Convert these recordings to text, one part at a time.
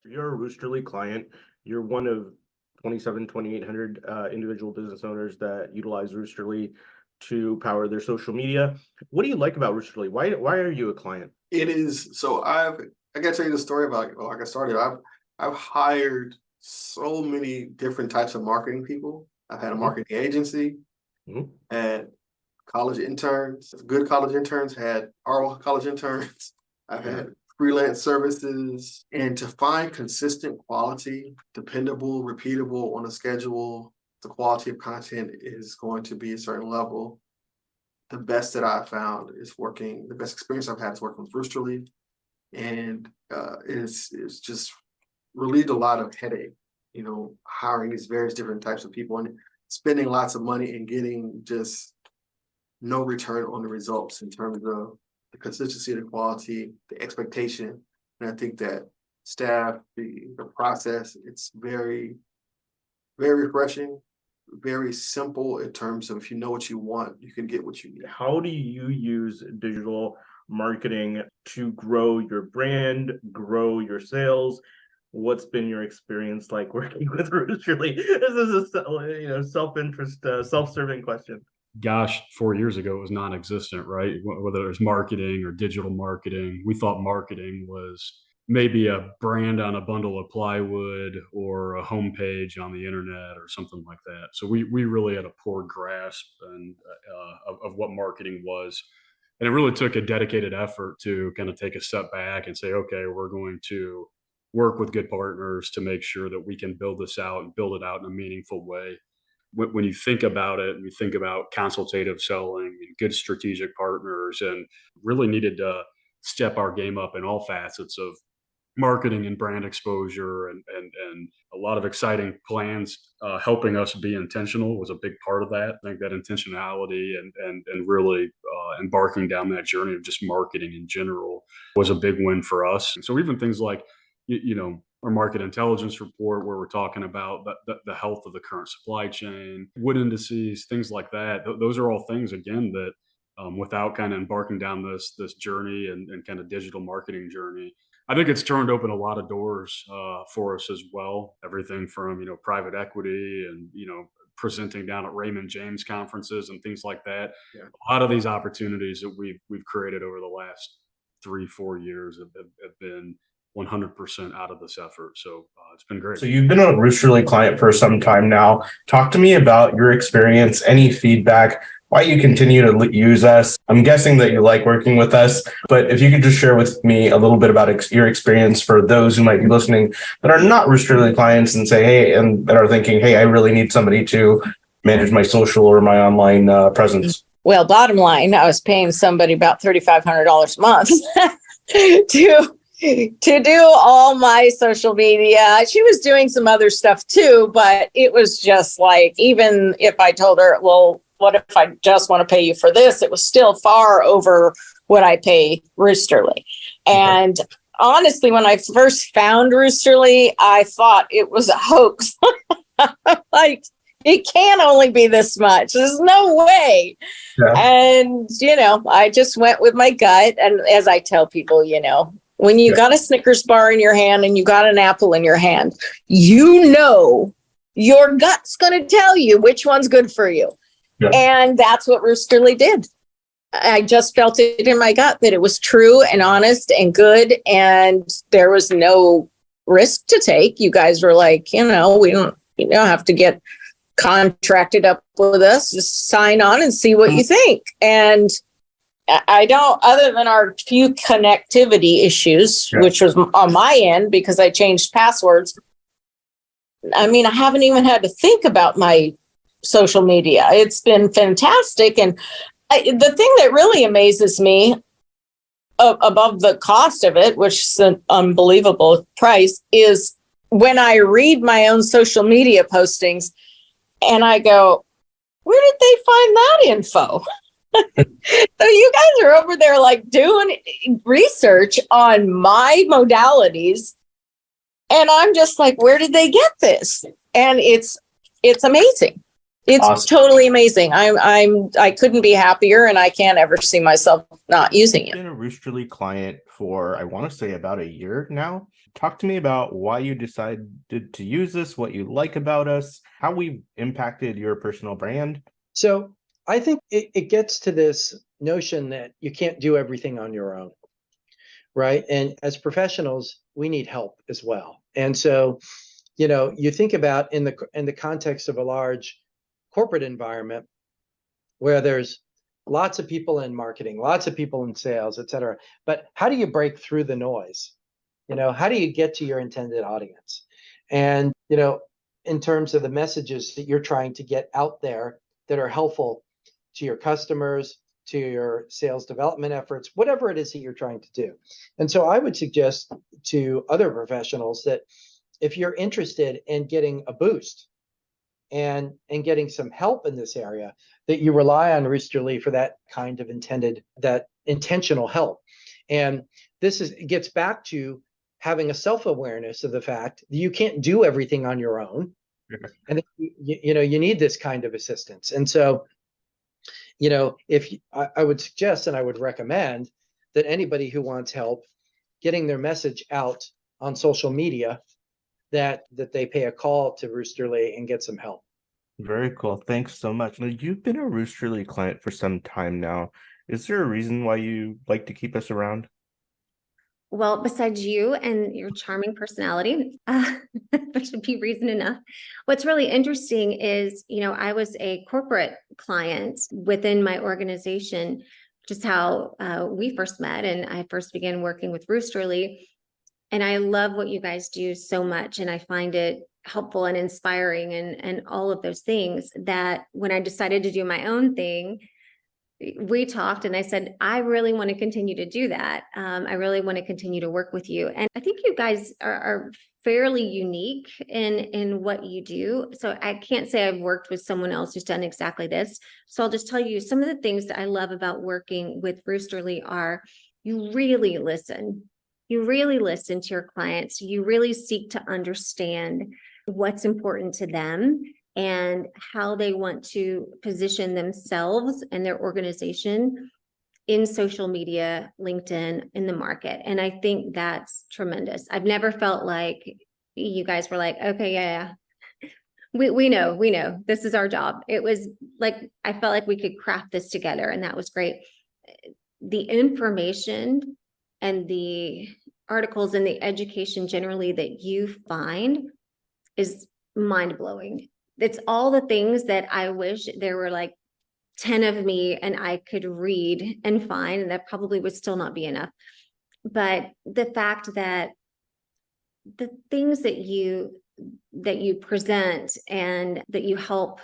you're a Roosterly client, you're one of 2,800 individual business owners that utilize Roosterly to power their social media. What do you like about Roosterly? Why are you a client? It is so I gotta tell you the story about like I started. I've hired so many different types of marketing people. I've had a marketing agency, had college interns, good college interns, had our college interns. I've had freelance services, and to find consistent quality, dependable, repeatable on a schedule, the quality of content is going to be a certain level. The best that I've found is working, the best experience I've had is working with Roosterly, and it's just relieved a lot of headache, hiring these various different types of people and spending lots of money and getting just no return on the results in terms of the consistency, the quality, the expectation. And I think that staff, the process, it's very, very refreshing, very simple in terms of if you know what you want, you can get what you need. How do you use digital marketing to grow your brand, grow your sales? What's been your experience like working with Roosterly? This is a self-interest, self-serving question. Gosh, 4 years ago, it was non-existent, right? Whether it was marketing or digital marketing, we thought marketing was maybe a brand on a bundle of plywood or a homepage on the internet or something like that. So we really had a poor grasp of what marketing was. And it really took a dedicated effort to kind of take a step back and say, okay, we're going to work with good partners to make sure that we can build this out and build it out in a meaningful way. When you think about it, and you think about consultative selling and good strategic partners, and really needed to step our game up in all facets of marketing and brand exposure and a lot of exciting plans. Helping us be intentional was a big part of that. I think that intentionality and really embarking down that journey of just marketing in general was a big win for us. And so even things like, our market intelligence report, where we're talking about the health of the current supply chain, wood indices, things like that. Those are all things, again, that without kind of embarking down this journey and kind of digital marketing journey, I think it's turned open a lot of doors for us as well. Everything from, private equity and, presenting down at Raymond James conferences and things like that. Yeah. A lot of these opportunities that we've created over the last 3-4 years have been 100% out of this effort. So it's been great. So you've been a Roosterly client for some time now. Talk to me about your experience, any feedback, why you continue to use us. I'm guessing that you like working with us, but if you could just share with me a little bit about your experience for those who might be listening that are not Roosterly clients and say, hey, and that are thinking, hey, I really need somebody to manage my social or my online presence. Well, bottom line, I was paying somebody about $3,500 a month to do all my social media. She was doing some other stuff too, but it was just like, even if I told her, well, what if I just want to pay you for this? It was still far over what I pay Roosterly. And honestly, when I first found Roosterly, I thought it was a hoax. Like, it can only be this much. There's no way. Yeah. And, I just went with my gut. And as I tell people, when you got a Snickers bar in your hand and you got an apple in your hand, your gut's going to tell you which one's good for you. Yeah. And that's what Roosterly did. I just felt it in my gut that it was true and honest and good. And there was no risk to take. You guys were like, you don't have to get contracted up with us. Just sign on and see what you think. And I don't, other than our few connectivity issues, which was on my end because I changed passwords. I haven't even had to think about my social media. It's been fantastic. And the thing that really amazes me above the cost of it, which is an unbelievable price, is when I read my own social media postings and I go, where did they find that info? So you guys are over there like doing research on my modalities. And I'm just like, where did they get this? And it's amazing. It's Awesome. totally amazing. I couldn't be happier, and I can't ever see myself not using I've it. been a Roosterly client for, I want to say, about a year now. Talk to me about why you decided to use this, what you like about us, how we impacted your personal brand. So I think it gets to this notion that you can't do everything on your own, right? And as professionals, we need help as well. And so, you think about in the context of a large corporate environment where there's lots of people in marketing, lots of people in sales, et cetera. But how do you break through the noise? How do you get to your intended audience? And, in terms of the messages that you're trying to get out there that are helpful to your customers, to your sales development efforts, whatever it is that you're trying to do. And so I would suggest to other professionals that if you're interested in getting a boost and getting some help in this area, that you rely on Roosterly for that kind of that intentional help. And it gets back to having a self-awareness of the fact that you can't do everything on your own. And you need this kind of assistance. And so, I would suggest and I would recommend that anybody who wants help getting their message out on social media, that they pay a call to Roosterly and get some help. Very cool. Thanks so much. Now, you've been a Roosterly client for some time now. Is there a reason why you like to keep us around? Well, besides you and your charming personality, there should be reason enough. What's really interesting is, I was a corporate client within my organization, just how we first met, and I first began working with Roosterly. And I love what you guys do so much, and I find it helpful and inspiring and all of those things, that when I decided to do my own thing, we talked and I said, I really want to continue to do that. I really want to continue to work with you. And I think you guys are fairly unique in what you do. So I can't say I've worked with someone else who's done exactly this. So I'll just tell you some of the things that I love about working with Roosterly are you really listen. You really listen to your clients. You really seek to understand what's important to them and how they want to position themselves and their organization in social media, LinkedIn, in the market. And I think that's tremendous. I've never felt like you guys were like, okay, yeah, we know, this is our job. It was like, I felt like we could craft this together, and that was great. The information and the articles and the education generally that you find is mind-blowing. It's all the things that I wish there were like 10 of me and I could read and find, and that probably would still not be enough. But the fact that the things that you present and that you help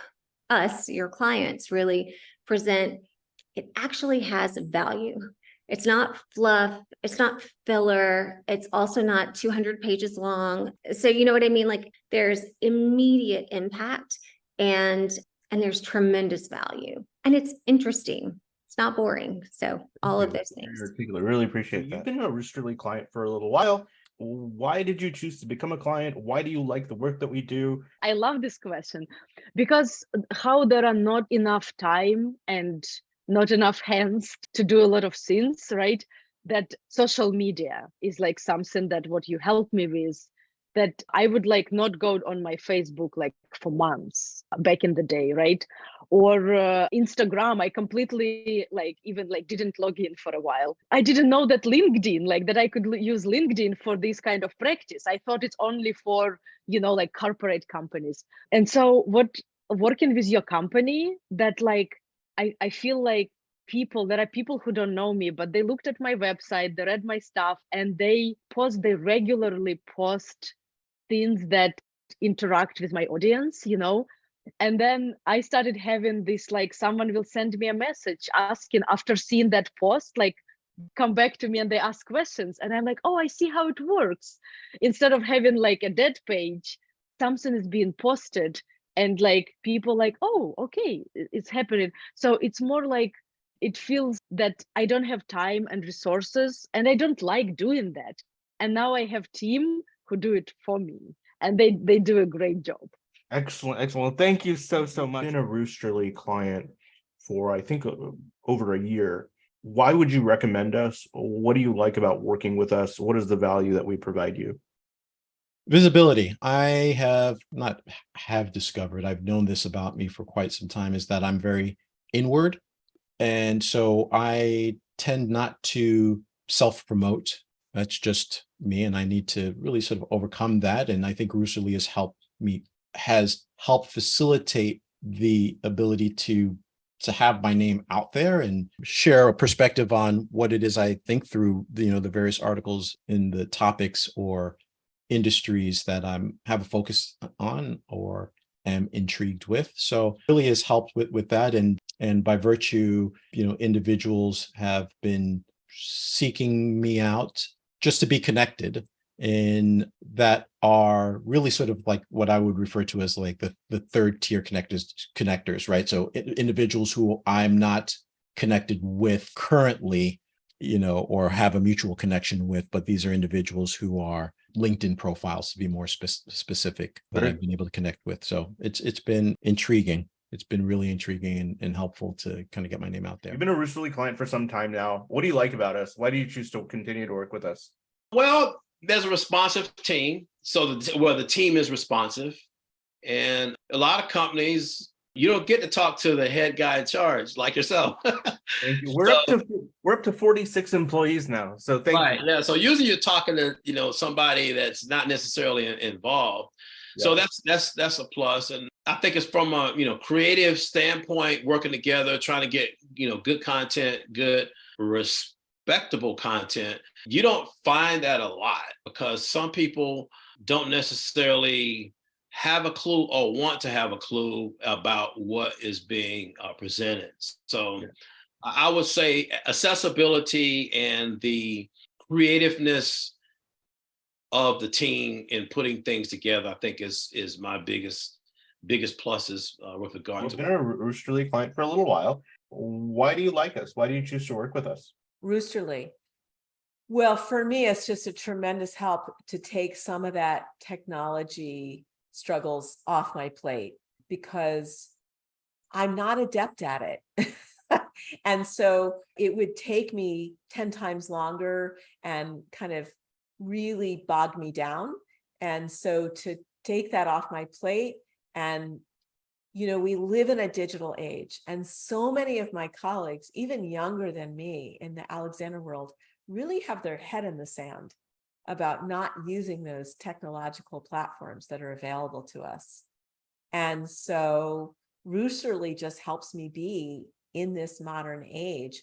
us, your clients, really present, it actually has value. It's not fluff. It's not filler. It's also not 200 pages long. So you know what I mean? Like there's immediate impact and there's tremendous value, and it's interesting. It's not boring. So all of those things. I really appreciate that. You've been a Roosterly client for a little while. Why did you choose to become a client? Why do you like the work that we do? I love this question because how there are not enough time and not enough hands to do a lot of things, right? That social media is like something that what you help me with, that I would like not go on my Facebook like for months back in the day, right? Or Instagram, I completely even didn't log in for a while. I didn't know that LinkedIn, like that I could use LinkedIn for this kind of practice. I thought it's only for, like corporate companies. And so working with your company, that I feel like there are people who don't know me, but they looked at my website, they read my stuff, and they regularly post things that interact with my audience, And then I started having this, someone will send me a message asking after seeing that post, come back to me and they ask questions. And I'm like, oh, I see how it works. Instead of having a dead page, something is being posted and people oh, okay, it's happening. So it's more like, it feels that I don't have time and resources and I don't like doing that. And now I have team who do it for me and they do a great job. Excellent, excellent. Thank you so much. Been a Roosterly client for I think over a year. Why would you recommend us? What do you like about working with us? What is the value that we provide you? Visibility. I have discovered, I've known this about me for quite some time, is that I'm very inward. And so I tend not to self-promote. That's just me. And I need to really sort of overcome that. And I think Roosterly has helped facilitate the ability to have my name out there and share a perspective on what it is I think through the various articles in the topics or industries that have a focus on or am intrigued with. So really has helped with that. And by virtue, individuals have been seeking me out just to be connected, and that are really sort of like what I would refer to as like the third tier connectors, right? So individuals who I'm not connected with currently, or have a mutual connection with, but these are individuals who are LinkedIn profiles, to be more specific, that I've been able to connect with. So it's been intriguing. It's been really intriguing and helpful to kind of get my name out there. You've been a Roosterly client for some time now. What do you like about us? Why do you choose to continue to work with us? Well, there's a responsive team. So the team is responsive. And a lot of companies, you don't get to talk to the head guy in charge like yourself. Thank you. We're up to 46 employees now. So thank you. Yeah. So usually you're talking to somebody that's not necessarily involved. Yeah. So that's a plus. And I think it's from a creative standpoint, working together, trying to get good content, good respectable content. You don't find that a lot because some people don't necessarily have a clue or want to have a clue about what is being presented. So yeah. I would say accessibility and the creativeness of the team in putting things together, I think is my biggest pluses with regard to. We've been a Roosterly client for a little while. Why do you like us? Why do you choose to work with us? Roosterly. Well, for me, it's just a tremendous help to take some of that technology struggles off my plate because I'm not adept at it. And so it would take me 10 times longer and kind of really bog me down. And so to take that off my plate, and we live in a digital age, and so many of my colleagues, even younger than me in the Alexander world, really have their head in the sand about not using those technological platforms that are available to us. And so Roosterly just helps me be in this modern age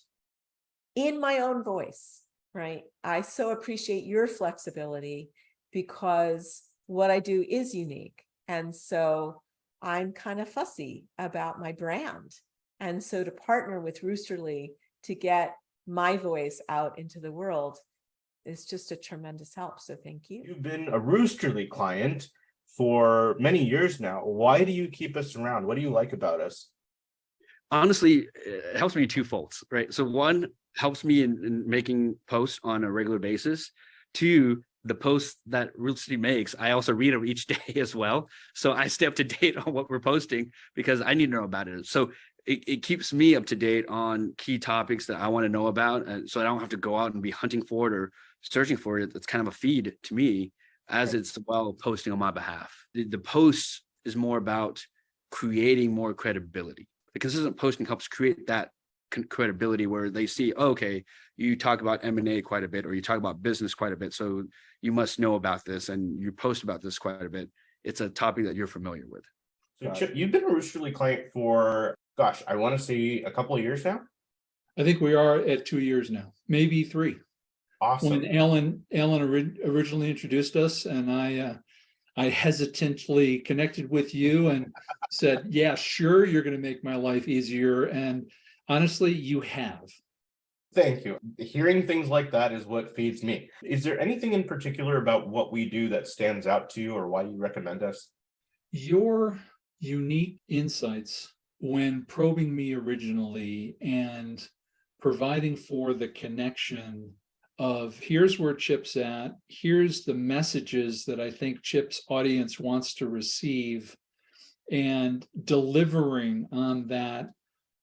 in my own voice, right? I so appreciate your flexibility because what I do is unique. And so I'm kind of fussy about my brand. And so to partner with Roosterly to get my voice out into the world is just a tremendous help. So thank you. You've been a Roosterly client for many years now. Why do you keep us around? What do you like about us? Honestly, it helps me twofold, right? So one, helps me in making posts on a regular basis. Two, the posts that Roosterly makes, I also read them each day as well. So I stay up to date on what we're posting because I need to know about it. So it keeps me up to date on key topics that I want to know about. And so I don't have to go out and be hunting for it or searching for it. It's kind of a feed to me as it's posting on my behalf. The post is more about creating more credibility. The consistent posting helps create that credibility where they see, okay, you talk about M&A quite a bit, or you talk about business quite a bit. So you must know about this and you post about this quite a bit. It's a topic that you're familiar with. So Chip, you've been a Roosterly client for, I want to say a couple of years now. I think we are at 2 years now, maybe 3. Awesome. When Alan originally introduced us, and I hesitantly connected with you and said, yeah, sure, you're going to make my life easier. And honestly, you have. Thank you. Hearing things like that is what feeds me. Is there anything in particular about what we do that stands out to you or why you recommend us? Your unique insights when probing me originally and providing for the connection of here's where Chip's at, here's the messages that I think Chip's audience wants to receive, and delivering on that,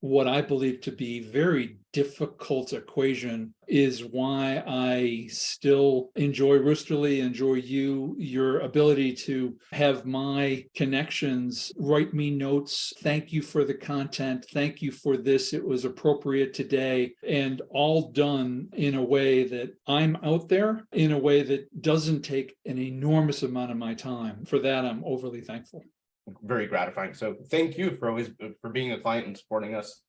what I believe to be very difficult equation, is why I still enjoy Roosterly, enjoy you, your ability to have my connections write me notes. Thank you for the content. Thank you for this. It was appropriate today, and all done in a way that I'm out there, in a way that doesn't take an enormous amount of my time. For that, I'm overly thankful. Very gratifying. So thank you for always for being a client and supporting us.